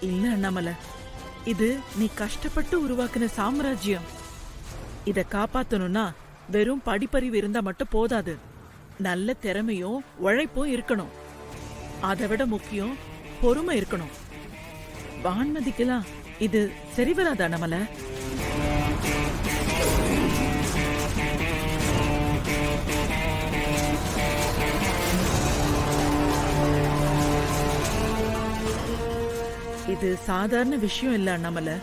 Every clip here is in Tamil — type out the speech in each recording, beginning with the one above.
இல்ல அண்ணாமலை, இது நீ கஷ்டப்பட்டு உருவாக்குன சாம்ராஜ்யம். இத காப்பாத்தணும்னா வெறும் படிப்பறிவு இருந்தா மட்டும் போதாது. நல்ல திறமையும் உழைப்பும் இருக்கணும். அதை விட முக்கியம் பொறுமை இருக்கணும். வான்மதிக்கலாம் இது சரி வராதா அண்ணாமலை? இது சாதாரண விஷயம் இல்ல அண்ணாமலை.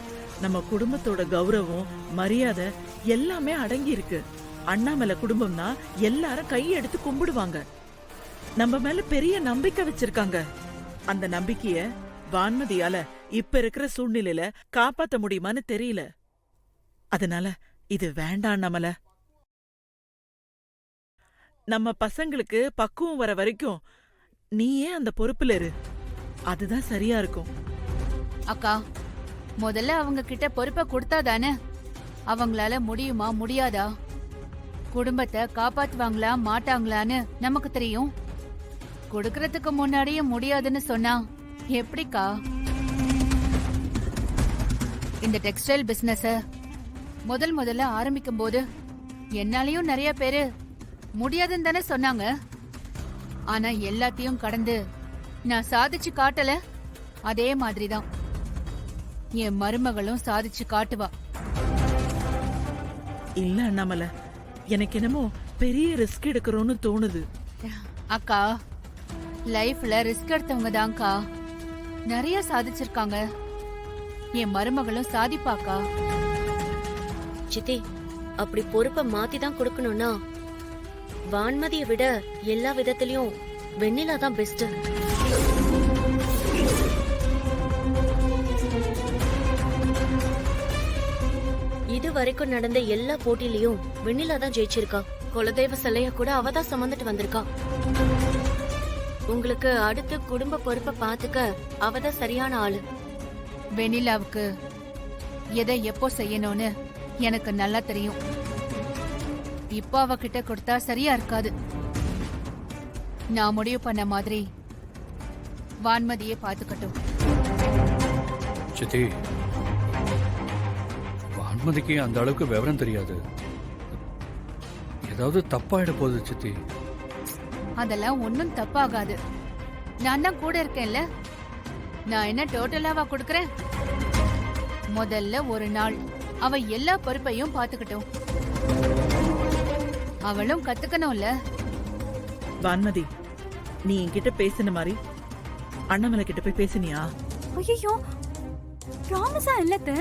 நம்ம குடும்பத்தோட கௌரவம், மரியாதை எல்லாமே அடங்கி இருக்கு. அண்ணாமலை குடும்பம்னா எல்லாரும் கையெடுத்து கும்பிடுவாங்க. நம்ம மேல பெரிய நம்பிக்கை வச்சிருக்காங்க. அந்த நம்பிக்கைய வான்மதியால இப்ப இருக்கிற சூழ்நிலையில காப்பாத்த முடியுமான்னு தெரியல. அதனால இது வேண்டாம் அண்ணாமலை. நம்ம பசங்களுக்கு பக்குவம் வர வரைக்கும் நீயே அந்த பொறுப்புல இரு. அதுதான் சரியா இருக்கும். அக்கா, முதல்ல அவங்க கிட்ட பொறுப்பை கொடுத்தாதானே அவங்களால முடியுமா முடியாதா, குடும்பத்தை காப்பாத்துவாங்களா மாட்டாங்களான்னு நமக்கு தெரியும். கொடுக்கறதுக்கு முன்னாடியே முடியாதுன்னு சொன்னா எப்படிக்கா? இந்த டெக்ஸ்டைல் பிசினஸ முதல்ல ஆரம்பிக்கும் போது என்னாலயும் நிறைய பேரு முடியாதுன்னு தானே சொன்னாங்க. ஆனா எல்லாத்தையும் கடந்து நான் சாதிச்சு காட்டல. அதே மாதிரிதான் என் மருமகளும் சாதிச்சு காட்டுவா. இல்ல அண்ணாமலை, எனக்கு என்னமோ பெரிய ரிஸ்க் எடுக்கிறோன்னு தோணுது. அக்கா, லைஃப்ல ரிஸ்க் எடுத்தவங்க தான்க்கா நிறைய சாதிச்சிருக்காங்க. என் மருமகளும் சாதிப்பாக்கா. சித்தி, அப்படி பொறுப்பை மாத்தி தான் கொடுக்கணும்னா வான்மதியை விட எல்லா விதத்திலயும் வெண்ணிலா தான் பெஸ்ட். இது வரைக்கும் நடந்த எல்லா போட்டியிலயும் வெண்ணிலா தான் ஜெயிச்சிருக்கா. குலதெய்வ சிலைய கூட அவ தான் சுமந்துட்டு வந்திருக்கா. உங்களுக்கு அடுத்து குடும்ப பொறுப்பை பாத்துக்க அவதான் சரியான ஆளு. வெண்ணிலாவுக்கு எதை எப்போ செய்யணும்னு எனக்கு நல்லா தெரியும். இப்போ அவகிட்ட கொடுத்தா சரியா இருக்காது. நான் முடிவு பண்ண மாதிரி வான்மதியே பாத்துக்கட்டும். சித்தி, வான்மதிக்கு அந்த அளவுக்கு விவரம் தெரியாது. ஏதாவது தப்பாயிட போகுது சித்தி. அதெல்லாம் ஒன்னும் தப்பாகாது. நான் தான் கூட இருக்கேன்ல. நான் என்ன டோட்டலாவா கொடுக்கறேன்? முதல்ல ஒரு நாள் அவ எல்லா பொறுப்பையும் பாத்துக்கிட்டோம். அவளும் கத்துக்கணும்ல. வான்மதி, நீ என்கிட்ட பேசின மாதிரி அண்ணாமலை கிட்ட போய் பேசினியா? ஐயோ, ப்ராமிஸா இல்லத்த.